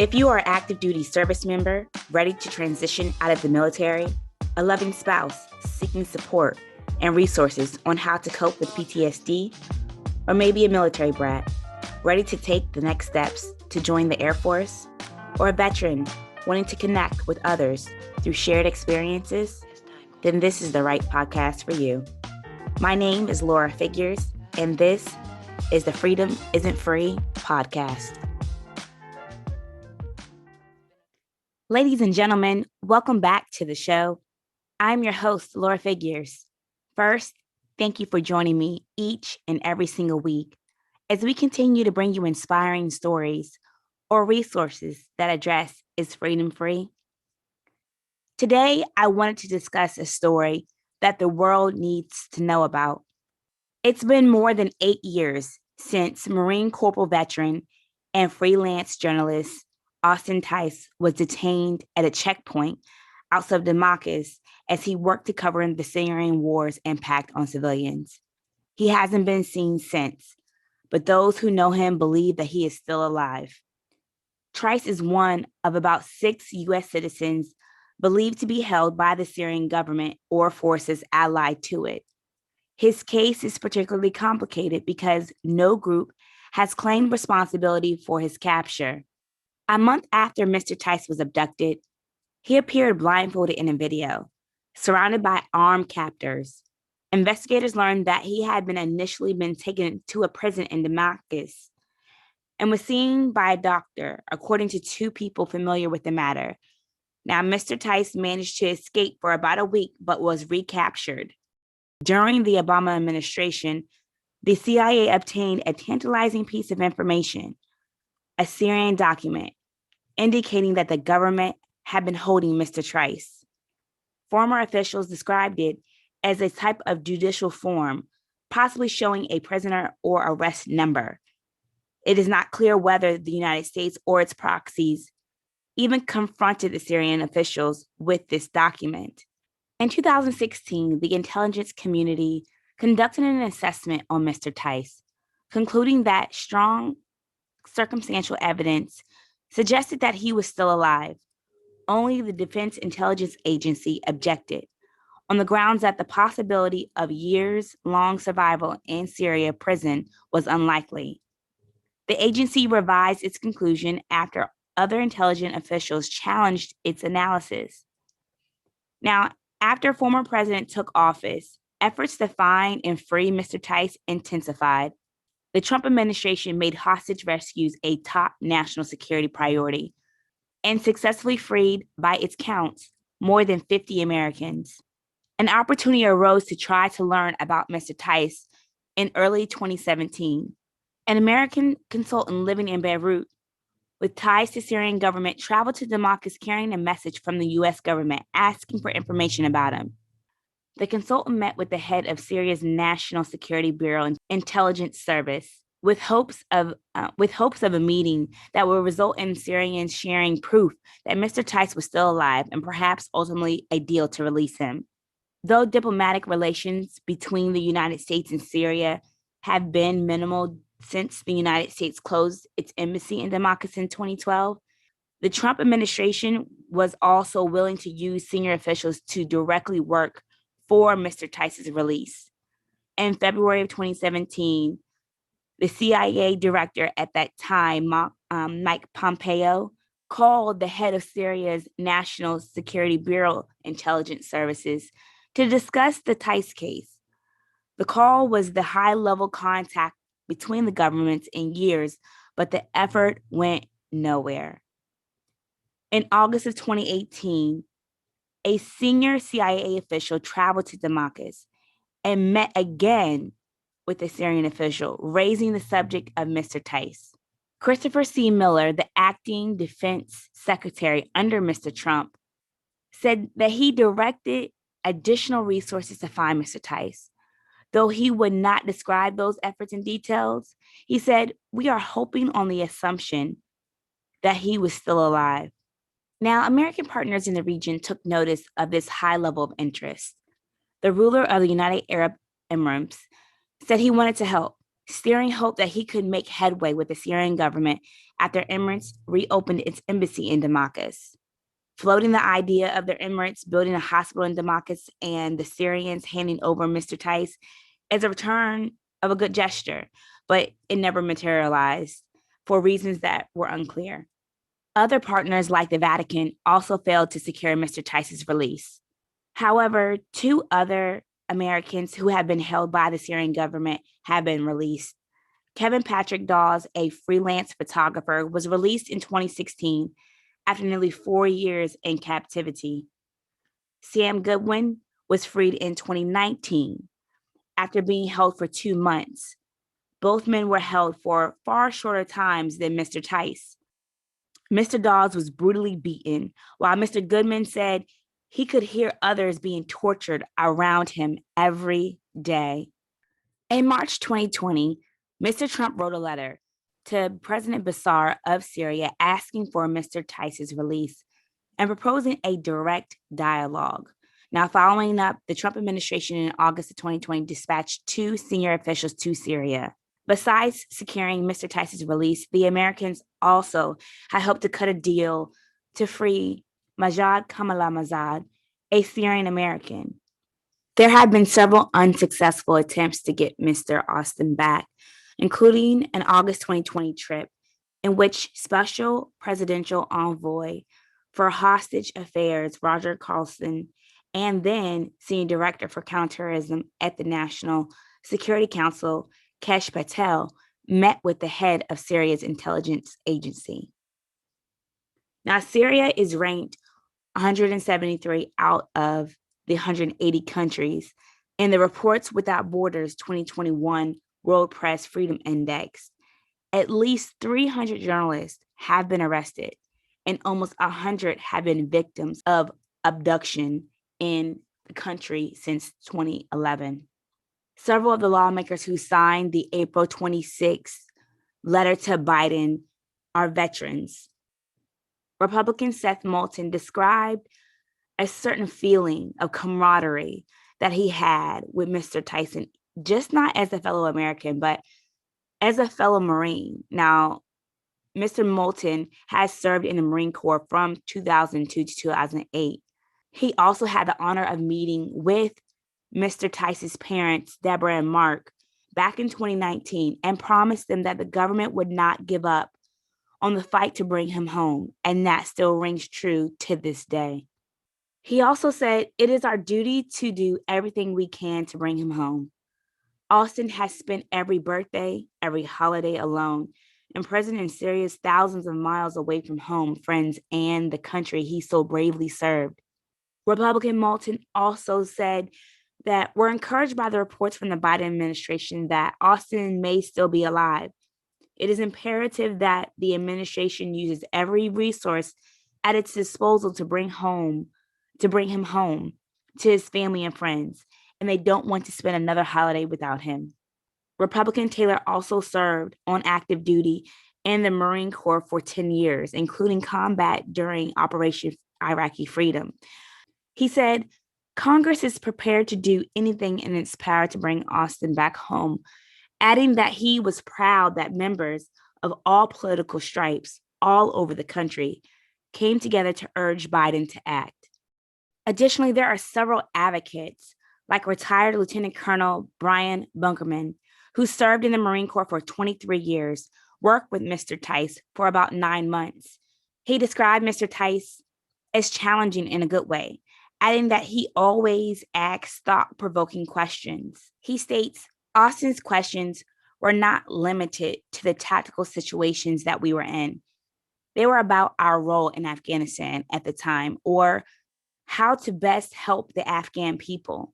If you are an active duty service member ready to transition out of the military, a loving spouse seeking support and resources on how to cope with PTSD, or maybe a military brat ready to take the next steps to join the Air Force, or a veteran wanting to connect with others through shared experiences, then this is the right podcast for you. My name is Laura Figures, and this is the Freedom Isn't Free podcast. Ladies and gentlemen, welcome back to the show. I'm your host, Laura Figures. First, thank you for joining me each and every single week as we continue to bring you inspiring stories or resources that address is freedom free. Today, I wanted to discuss a story that the world needs to know about. It's been more than 8 years since Marine Corporal veteran and freelance journalist Austin Tice was detained at a checkpoint outside of Damascus as he worked to cover the Syrian war's impact on civilians. He hasn't been seen since, but those who know him believe that he is still alive. Tice is one of about 6 U.S. citizens believed to be held by the Syrian government or forces allied to it. His case is particularly complicated because no group has claimed responsibility for his capture. A month after Mr. Tice was abducted, he appeared blindfolded in a video, surrounded by armed captors. Investigators learned that he had initially been taken to a prison in Damascus and was seen by a doctor, according to 2 people familiar with the matter. Now, Mr. Tice managed to escape for about a week, but was recaptured. During the Obama administration, the CIA obtained a tantalizing piece of information, a Syrian document, indicating that the government had been holding Mr. Tice. Former officials described it as a type of judicial form, possibly showing a prisoner or arrest number. It is not clear whether the United States or its proxies even confronted the Syrian officials with this document. In 2016, the intelligence community conducted an assessment on Mr. Tice, concluding that strong circumstantial evidence suggested that he was still alive. Only the Defense Intelligence Agency objected, on the grounds that the possibility of years-long survival in Syria prison was unlikely. The agency revised its conclusion after other intelligence officials challenged its analysis. Now, after former president took office, efforts to find and free Mr. Tice intensified. The Trump administration made hostage rescues a top national security priority and successfully freed, by its counts, more than 50 Americans. An opportunity arose to try to learn about Mr. Tice in early 2017. An American consultant living in Beirut with ties to Syrian government traveled to Damascus carrying a message from the U.S. government asking for information about him. The consultant met with the head of Syria's National Security Bureau Intelligence Service with hopes of a meeting that would result in Syrians sharing proof that Mr. Tice was still alive and perhaps ultimately a deal to release him. Though diplomatic relations between the United States and Syria have been minimal since the United States closed its embassy in Damascus in 2012, the Trump administration was also willing to use senior officials to directly work for Mr. Tice's release. In February of 2017, the CIA director at that time, Mike Pompeo, called the head of Syria's National Security Bureau Intelligence Services to discuss the Tice case. The call was the high-level contact between the governments in years, but the effort went nowhere. In August of 2018, a senior CIA official traveled to Damascus and met again with a Syrian official, raising the subject of Mr. Tice. Christopher C. Miller, the acting defense secretary under Mr. Trump, said that he directed additional resources to find Mr. Tice. Though he would not describe those efforts in details, he said, "We are hoping on the assumption that he was still alive." Now, American partners in the region took notice of this high level of interest. The ruler of the United Arab Emirates said he wanted to help. steering hope that he could make headway with the Syrian government after Emirates reopened its embassy in Damascus. Floating the idea of the Emirates building a hospital in Damascus and the Syrians handing over Mr. Tice as a return of a good gesture, but it never materialized for reasons that were unclear. Other partners like the Vatican also failed to secure Mr. Tice's release. However, two other Americans who have been held by the Syrian government have been released. Kevin Patrick Dawes, a freelance photographer, was released in 2016 after nearly 4 years in captivity. Sam Goodwin was freed in 2019 after being held for 2 months. Both men were held for far shorter times than Mr. Tice. Mr. Dawes was brutally beaten, while Mr. Goodman said he could hear others being tortured around him every day. In March 2020, Mr. Trump wrote a letter to President Bashar of Syria asking for Mr. Tice's release and proposing a direct dialogue. Now, following up, the Trump administration in August of 2020 dispatched 2 senior officials to Syria. Besides securing Mr. Tice's release, the Americans also had hoped to cut a deal to free Majad Kamalamazad, a Syrian American. There have been several unsuccessful attempts to get Mr. Austin back, including an August 2020 trip in which Special Presidential Envoy for Hostage Affairs, Roger Carlson, and then Senior Director for Counterterrorism at the National Security Council, Kesh Patel, met with the head of Syria's intelligence agency. Now, Syria is ranked 173 out of the 180 countries in the Reports Without Borders 2021 World Press Freedom Index. At least 300 journalists have been arrested, and almost 100 have been victims of abduction in the country since 2011. Several of the lawmakers who signed the April 26th letter to Biden are veterans. Republican Seth Moulton described a certain feeling of camaraderie that he had with Mr. Tyson, just not as a fellow American, but as a fellow Marine. Now, Mr. Moulton has served in the Marine Corps from 2002 to 2008. He also had the honor of meeting with Mr. Tice's parents, Deborah and Mark, back in 2019 and promised them that the government would not give up on the fight to bring him home, and that still rings true to this day. He also said, "It is our duty to do everything we can to bring him home." Austin has spent every birthday, every holiday alone, imprisoned in Syria's thousands of miles away from home, friends, and the country he so bravely served. Republican Moulton also said that we're encouraged by the reports from the Biden administration that Austin may still be alive. It is imperative that the administration uses every resource at its disposal to bring him home to his family and friends, and they don't want to spend another holiday without him. Republican Taylor also served on active duty in the Marine Corps for 10 years, including combat during Operation Iraqi Freedom. He said, Congress is prepared to do anything in its power to bring Austin back home, adding that he was proud that members of all political stripes all over the country came together to urge Biden to act. Additionally, there are several advocates, like retired Lieutenant Colonel Brian Bunkerman, who served in the Marine Corps for 23 years, worked with Mr. Tice for about 9 months. He described Mr. Tice as challenging in a good way, adding that he always asks thought-provoking questions. He states, Austin's questions were not limited to the tactical situations that we were in. They were about our role in Afghanistan at the time, or how to best help the Afghan people.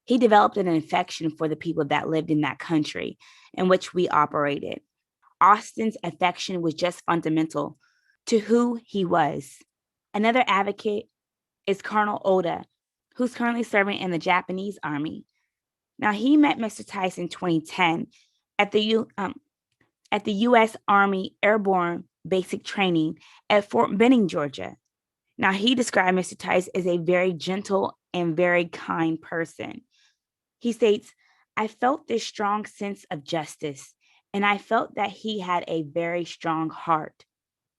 He developed an affection for the people that lived in that country in which we operated. Austin's affection was just fundamental to who he was. Another advocate is Colonel Oda, who's currently serving in the Japanese Army. Now, he met Mr. Tice in 2010 at the U.S. Army Airborne Basic Training at Fort Benning, Georgia. Now, he described Mr. Tice as a very gentle and very kind person. He states, I felt this strong sense of justice, and I felt that he had a very strong heart.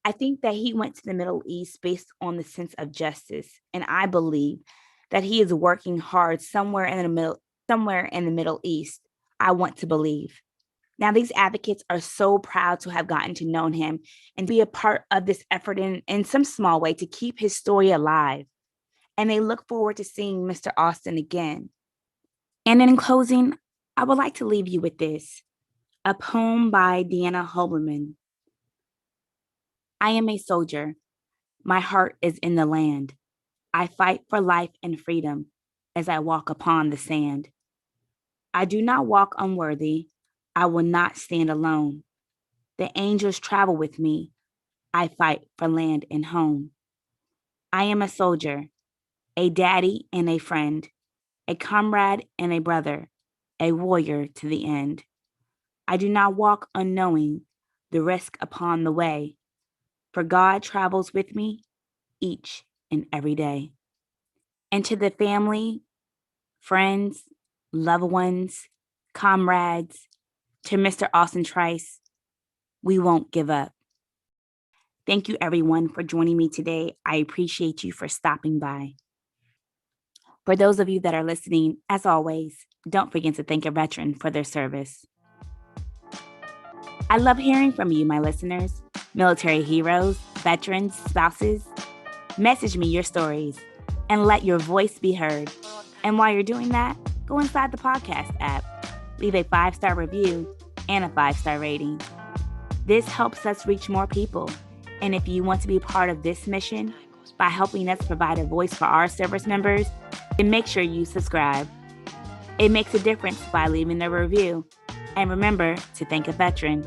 I think that he went to the Middle East based on the sense of justice, and I believe that he is working hard somewhere in the Middle East. I want to believe. Now, these advocates are so proud to have gotten to know him and be a part of this effort in some small way to keep his story alive. And they look forward to seeing Mr. Austin again. And in closing, I would like to leave you with this, a poem by Deanna Huberman. I am a soldier. My heart is in the land. I fight for life and freedom as I walk upon the sand. I do not walk unworthy. I will not stand alone. The angels travel with me. I fight for land and home. I am a soldier, a daddy and a friend, a comrade and a brother, a warrior to the end. I do not walk unknowing the risk upon the way, for God travels with me each and every day. And to the family, friends, loved ones, comrades, to Mr. Austin Tice, we won't give up. Thank you, everyone, for joining me today. I appreciate you for stopping by. For those of you that are listening, as always, don't forget to thank a veteran for their service. I love hearing from you, my listeners, military heroes, veterans, spouses. Message me your stories and let your voice be heard. And while you're doing that, go inside the podcast app, leave a 5-star review and a 5-star rating. This helps us reach more people. And if you want to be part of this mission by helping us provide a voice for our service members, then make sure you subscribe. It makes a difference by leaving a review. And remember to thank a veteran.